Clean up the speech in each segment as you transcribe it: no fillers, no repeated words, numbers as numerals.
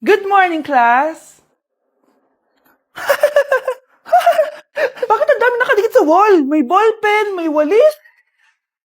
Good morning, class! Bakit ang dami nakadikit sa wall? May ballpen, may walis.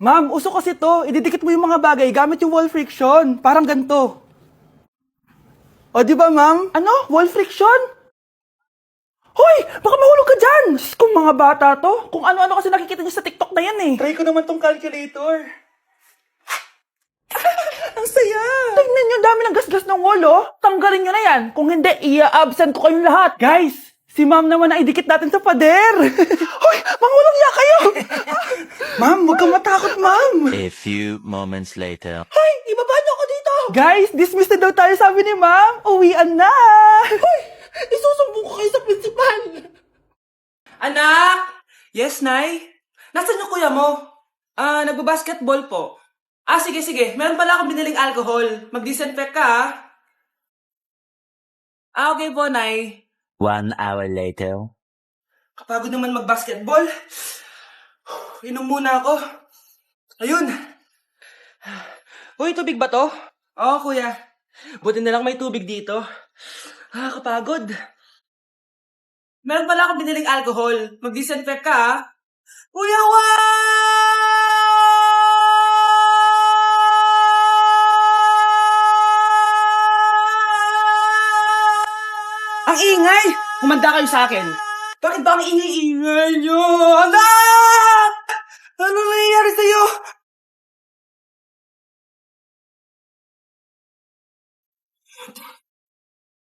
Ma'am, uso kasi to. Ididikit mo yung mga bagay gamit yung wall friction. Parang ganito. O, di ba, ma'am? Ano? Wall friction? Hoy! Baka mahulog ka dyan! Sus, kung mga bata to. Kung ano-ano kasi nakikita niyo sa TikTok na yan eh. Try ko naman tong calculator. Ang saya! Tingnan niyo, dami ng gasgas ng wall, oh. Tanggalin niyo na yan. Kung hindi, i-absent ko kayong lahat. Guys, si ma'am naman ang idikit natin sa pader. Hoy! Mangulong ya kayo! Ma'am, huwag kang matakot, ma'am. A few moments later. Hoy! Ibaba niyo ako dito! Guys, dismiss na daw tayo, sabi ni ma'am. Uwian na! Hoy! Isusumbong ko kayo sa principal. Anak! Yes, Nay? Nasaan yung kuya mo? Nagbabasketball po. Sige. Meron pala akong biniling alcohol. Mag-disinfect ka, okay po, Nay. 1 hour later. Kapagod naman mag-basketball. Inom muna ako. Ayun. Uy, tubig ba to? Oo, kuya. Buti na lang may tubig dito. Kapagod. Meron pala akong biniling alcohol. Mag-disinfect ka, Kuya Ang ingay! Humanda kayo sa akin. Bakit ba ang ingay-ingay nyo? Anak! Ano nangyayari sa'yo?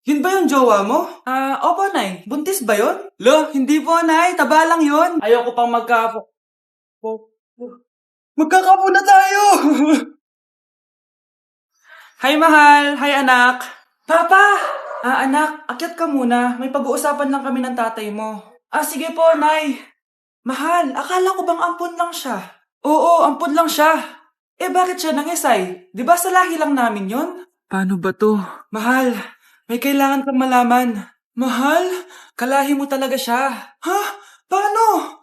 Yun ba yung jowa mo? Opo, Nay. Buntis ba yun? Lo, hindi po, Nay. Taba lang yun. Ayoko pang magkakapo na tayo! Hi, mahal. Hi, anak. Papa! Anak, akyat ka muna. May pag-uusapan lang kami ng tatay mo. Sige po, Nay. Mahal, akala ko bang ampun lang siya? Oo, ampun lang siya. Bakit siya nangisay? Di ba sa lahi lang namin yun? Paano ba to? Mahal, may kailangan kang malaman. Mahal, kalahi mo talaga siya. Ha? Paano?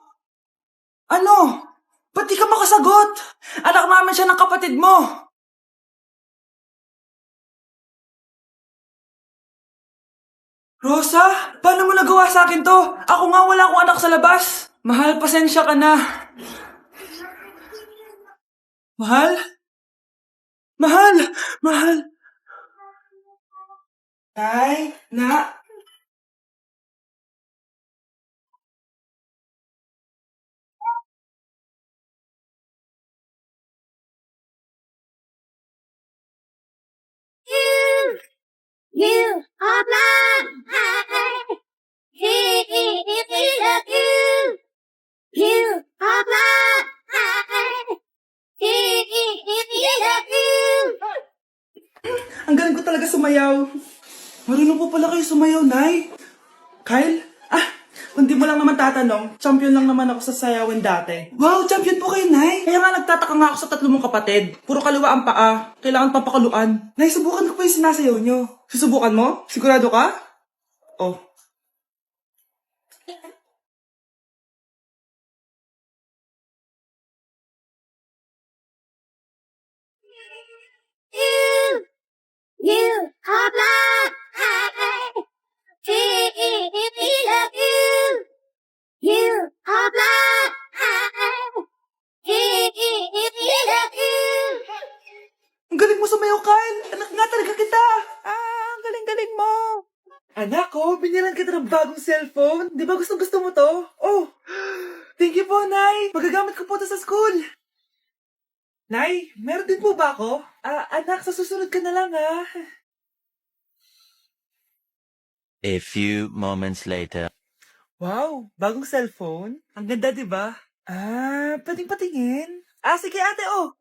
Ano? Ba't di ka makasagot? Anak namin siya ng kapatid mo. Rosa, paano mo nagawa sa akin to? Ako nga wala akong anak sa labas. Mahal, pasensya ka na. Mahal? Mahal. Tay, na. You are mine. You are mine. Ang galing ko talaga sumayaw. Marunong po pala kayo sumayaw, Nay. Kyle? Kung di mo lang naman tatanong, champion lang naman ako sa sayawan dati. Wow, champion po kayo, Nay. Kaya nga nagtataka nga ako sa tatlo mong kapatid. Puro kaliwa ang paa. Kailangan pampakaluan. Nay, subukan ko pa yung sinasayaw nyo. Susubukan mo? Sigurado ka? Oh. You are mine. You are mine. Ang galing mo sumayaw, Kyle. Anak nga talaga kita. Ang galing-galing mo. Anak ko, binilan kita ng bagong cellphone. Di ba gusto mo to? Oh, thank you po, Nay. Magagamit ko po to sa school. Nay, meron din po ba ako? Anak, sa susunod ka na lang, ha? A few moments later. Wow, bagong cellphone? Ang ganda, di ba? Pwedeng patingin? Sige ate, oh.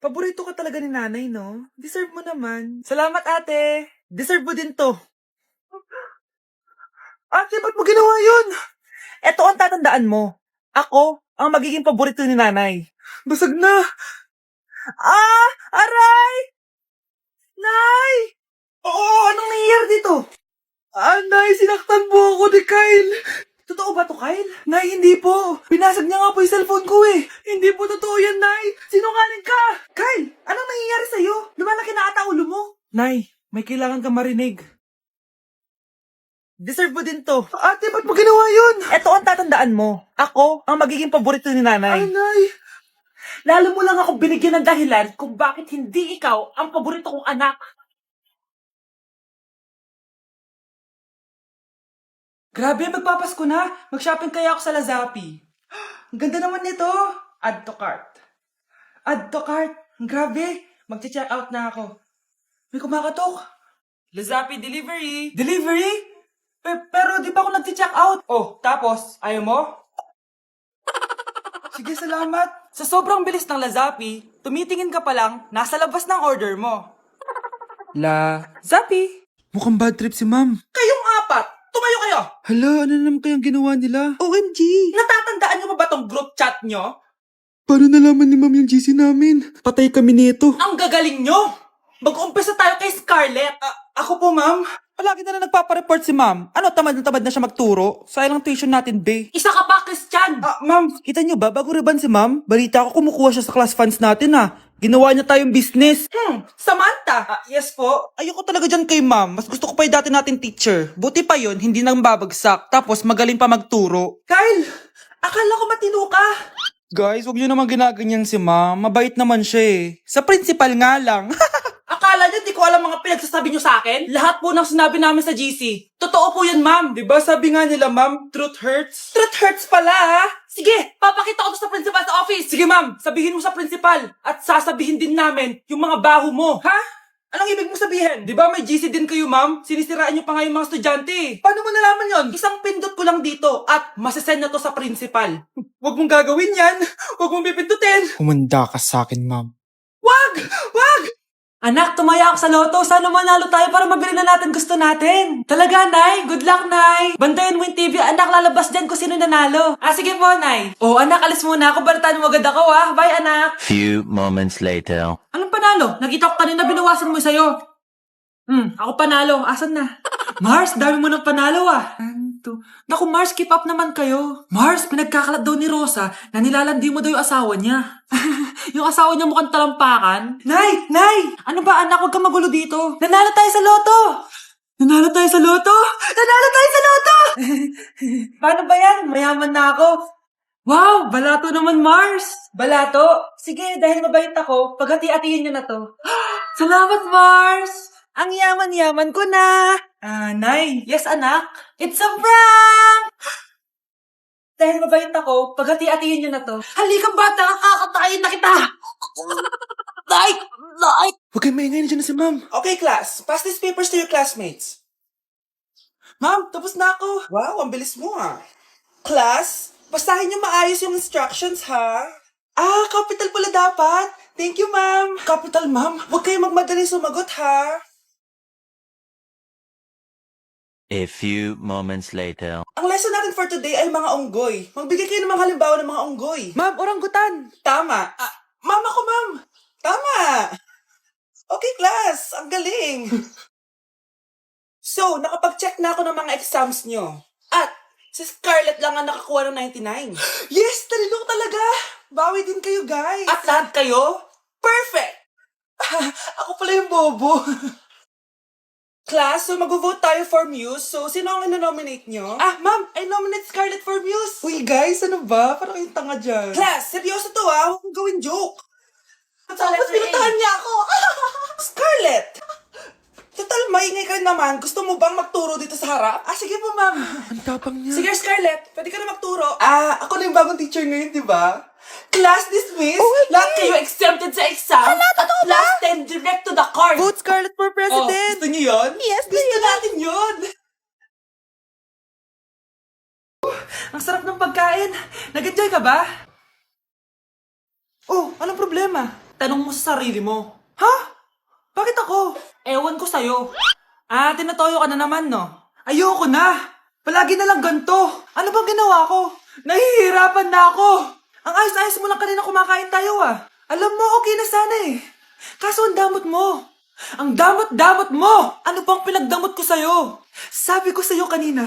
Paborito ka talaga ni nanay, no? Deserve mo naman. Salamat, ate. Deserve mo din to. Ate, ba't mo ginawa yun? Eto ang tatandaan mo. Ako ang magiging paborito ni nanay. Basag na. Aray! Nay! Oo, anong nangyayari dito? Nay, sinaktan mo ako ni Kyle. Totoo ba to, Kyle? Nay, hindi po. Binasag niya nga po yung cellphone ko eh. Hindi po totoo yan, Nay. Sinungaling ka. Kyle, anong nangyayari sa'yo? Lumalaki na ata ulo mo. Nay, May kailangan kang marinig. Deserve mo din to. Ate, ba't mo ginawa yun? Eto ang tatandaan mo. Ako ang magiging paborito ni nanay. Ay, nay. Lalo mo lang ako binigyan ng dahilan kung bakit hindi ikaw ang paborito kong anak. Grabe, magpapasko na. Mag-shopping kaya ako sa Lazapi. Ang ganda naman nito. Add to cart. Add to cart. Grabe. Mag-check out na ako. May kumakatok. Lazapi delivery. Delivery? Pero di pa ako nag-check out. Oh, tapos, ayaw mo? Sige, salamat. Sa sobrang bilis ng Lazapi, tumitingin ka pa lang, nasa labas ng order mo. Lazapi. Mukhang bad trip si ma'am. Kayong apat, tumayo kayo. Hala, ano naman kayang ginawa nila? OMG. Natatandaan niyo pa ba tong group chat nyo? Paano nalaman ni ma'am yung GC namin? Patay kami nito. Ang gagaling nyo! Mag-umpisa tayo kay Scarlett. Ako po, ma'am. Palagi na nagpapareport si ma'am. Ano, tamad na siya magturo? Sayang ang tuition natin, be. Isa ka pa, Christian! Ma'am, kita niyo ba, bago riban si ma'am, balita ko kumukuha siya sa class funds natin, Ginawa niya tayong business. Samantha! Yes po. Ayoko talaga dyan kay ma'am. Mas gusto ko pa yung dati natin teacher. Buti pa yun, hindi nang babagsak. Tapos magaling pa magturo. Kyle! Akala ko matino ka. Guys, huwag niyo naman ginaganyan si ma'am. Mabait naman siya eh. Sa principal nga lang. Akala niyo di ko alam mga pinagsasabi niyo sa akin? Lahat po ng sinabi namin sa GC. Totoo po yan, ma'am. Diba sabi nga nila, ma'am, truth hurts? Truth hurts pala, ha? Sige, papakita ko to sa principal sa office. Sige, ma'am. Sabihin mo sa principal. At sasabihin din namin yung mga baho mo. Ha? Anong ibig mo sabihin? Di ba may GC din kayo, ma'am? Sinisiraan niyo pa nga yung mga estudyante. Paano mo nalaman yon? Isang pindot ko lang dito at masasend na to sa principal. Huwag mong gagawin yan. Huwag mong pipindutin. Humanda ka sa akin, ma'am. Wag! Wag! Anak, tumaya ako sa loto. Sana manalo tayo para mabili na natin gusto natin. Talaga, Nay. Good luck, Nay. Bantayan mo yung TV. Anak, lalabas dyan kung sino nanalo. Sige po, Nay. Oh, anak, alis muna ako. Balitaan mo agad ako, Bye, anak. Few moments later. Anong panalo? Nakita ko kanina binawasan mo sa'yo. Ako panalo. Asan na? Mars, dami mo ng panalo, Naku, Mars, keep up naman kayo. Mars, pinagkakalat daw ni Rosa na nilalandi mo daw yung asawa niya. Yung asawa niya mukhang talampakan. Nay! Nay! Ano ba, anak? Huwag kang magulo dito. Nanalo tayo sa loto! Nanalo tayo sa loto? Nanalo tayo sa loto! Paano ba yan? Mayaman na ako. Wow! Balato naman, Mars! Balato? Sige, dahil mabait ako, paghati-hatiin niyo na to. Salamat, Mars! Ang yaman-yaman ko na! Nay. Yes, anak? It's a prank! Dahil mabait ako, paghati-hatiin niyo na to. Halika, bata! Kakatayin na kita! Nay! Nay! Huwag kayong maingay, nandiyan na si ma'am. Okay, class. Pass these papers to your classmates. Ma'am, tapos na ako. Wow, ang bilis mo, Class, basahin niyo maayos yung instructions, ha? Capital pala dapat. Thank you, ma'am. Capital, ma'am. Huwag kayong magmadali sumagot, ha? A few moments later. Ang lesson natin for today ay mga unggoy. Magbigay kayo ng mga halimbawa ng mga unggoy. Ma'am, oranggutan. Tama. Ma'am ako, ma'am. Tama. Okay, class. Ang galing. So, nakapag-check na ako ng mga exams nyo. At, si Scarlett lang ang nakakuha ng 99. Yes! Talino ko talaga! Bawi din kayo, guys. At lahat kayo? Perfect! Ako pala yung bobo. Class, so mag-vote tayo for Muse. So, sino ang inonominate nyo? Ma'am, I nominate Scarlett for Muse. Uy, guys, ano ba? Parang kayong tanga dyan. Class, seryoso to Huwag mong gawin joke. Tapos pinuntahan niya ako. Scarlett! Total, maingay ka naman. Gusto mo bang magturo dito sa harap? Sige po, ma'am. Ang tapang niya. Sige, Scarlett. Pwede ka na magturo. Ako na yung bagong teacher ngayon, di ba? Class dismissed. Lahat kayo exempted sa exam. At class 10 direct to the card. Vote Scarlett for president. Gusto niyo yun? Yes, gusto natin yun. Ang sarap ng pagkain. Nag-enjoy ka ba? Anong problema? Tanong mo sa sarili mo. Ha? Bakit ako? Ewan ko sa'yo. Tinatoyo ka na naman, no? Ayoko na. Palagi na lang ganito. Ano bang ginawa ko? Nahihirapan na ako. Ang ayos-ayos mo lang kanina kumakain tayo, Alam mo, okay na sana eh. Kaso ang damot mo. Ang damot-damot mo! Ano bang pinagdamot ko sa'yo? Sabi ko sa'yo kanina,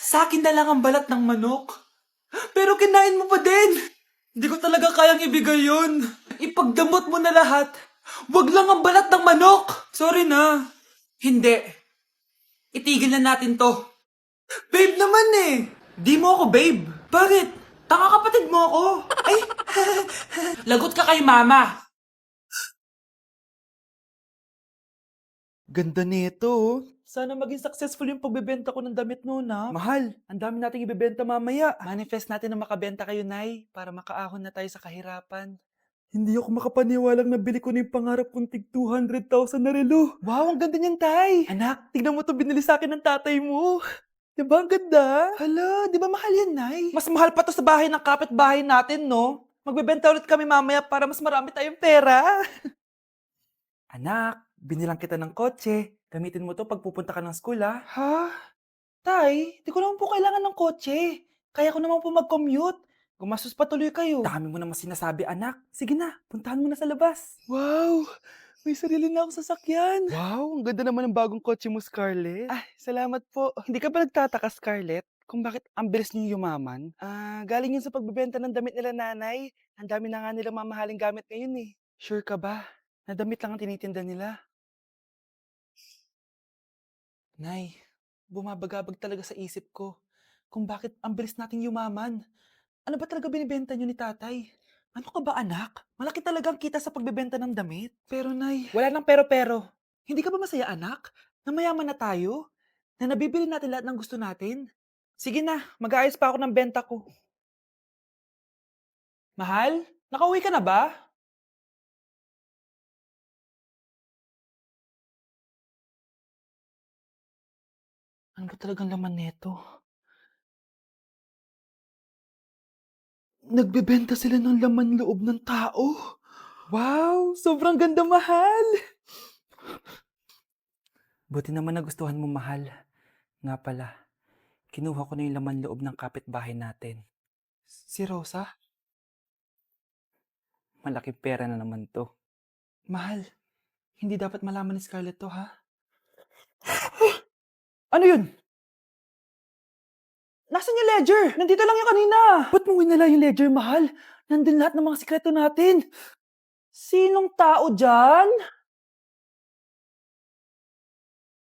sa akin na lang ang balat ng manok. Pero kinain mo pa din. Hindi ko talaga kayang ibigay yun. Ipagdamot mo na lahat. Wag lang ang balat ng manok. Sorry na. Hindi. Itigil na natin to. Babe naman eh. Di mo ako babe. Bakit? Tanga kapatid mo ako. Ay, lagot ka kay mama. Ganda nito, oh. Sana maging successful yung pagbebenta ko ng damit mo, na. Mahal, ang dami nating ibebenta mamaya. Manifest natin na makabenta kayo, Nay, para makaahon na tayo sa kahirapan. Hindi ako makapaniwalang nabili ko na yung pangarap kong tig 200,000 na relo. Wow, ang ganda niyan, Tay. Anak, tignan mo to binili sa akin ng tatay mo. Diba ang ganda? Hala, di ba mahal yan, Nay? Mas mahal pa to sa bahay ng kapitbahay natin, no? Magbebenta ulit kami mamaya para mas marami tayong pera. Anak, binilang kita ng kotse. Gamitin mo to pag pupunta ka ng school, ha? Ha? Tay, di ko naman po kailangan ng kotse. Kaya ko naman po mag-commute. Gumastos pa tuloy kayo. Dami mo naman sinasabi, anak. Sige na, puntahan mo na sa labas. Wow! May sarili na akong sasakyan. Wow, ang ganda naman ng bagong kotse mo, Scarlett. Ay, salamat po. Hindi ka ba nagtataka, Scarlett, kung bakit ang bilis niyo yumaman? Galing yun sa pagbebenta ng damit nila, nanay. Ang dami na nga nilang mamahaling gamit ngayon eh. Sure ka ba? Na damit lang ang tinitinda nila? Nay, bumabagabag talaga sa isip ko kung bakit ang bilis nating yumaman. Ano ba talaga binibenta niyo ni tatay? Ano ka ba, anak? Malaki talaga ang kita sa pagbebenta ng damit. Pero nay, wala nang pero-pero. Hindi ka ba masaya, anak? Na mayaman na tayo? Na nabibili natin lahat ng gusto natin? Sige na, mag-aayos pa ako ng benta ko. Mahal, nakauwi ka na ba? Ano ba talagang laman neto? Nagbebenta sila ng laman loob ng tao. Wow, sobrang ganda, mahal. Buti naman nagustuhan mo, mahal. Nga pala, kinuha ko na yung laman loob ng kapitbahay natin. Si Rosa? Malaking pera na naman to. Mahal, hindi dapat malaman ni Scarlett to, ha? Ano yun? Nasaan yung ledger? Nandito lang yung kanina. Ba't mo winala yung ledger, mahal? Nandun lahat ng mga sikreto natin. Sinong tao dyan?